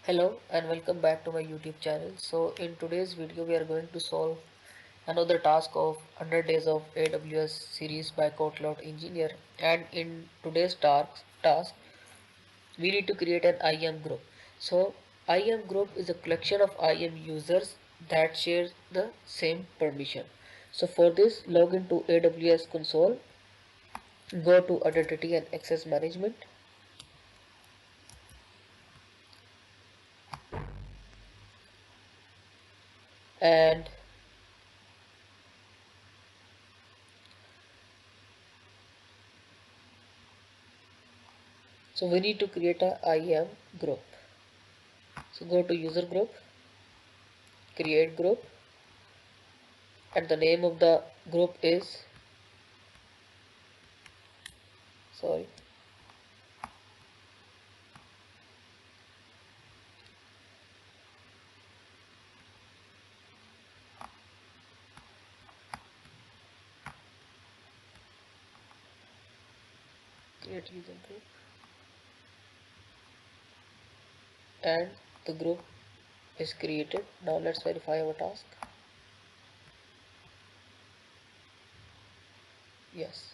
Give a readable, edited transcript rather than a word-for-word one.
Hello and welcome back to my YouTube channel. So in today's video we are going to solve another task of 100 days of AWS series by KodeKloud engineer, and in today's task we need to create an IAM group. So IAM group is a collection of IAM users that share the same permission. So for this, log into AWS console, go to identity and access management, and so we need to create a IAM group. So go to user group, create group, and the name of the group is sorry create user group, and the group is created. Now let's verify our task. Yes,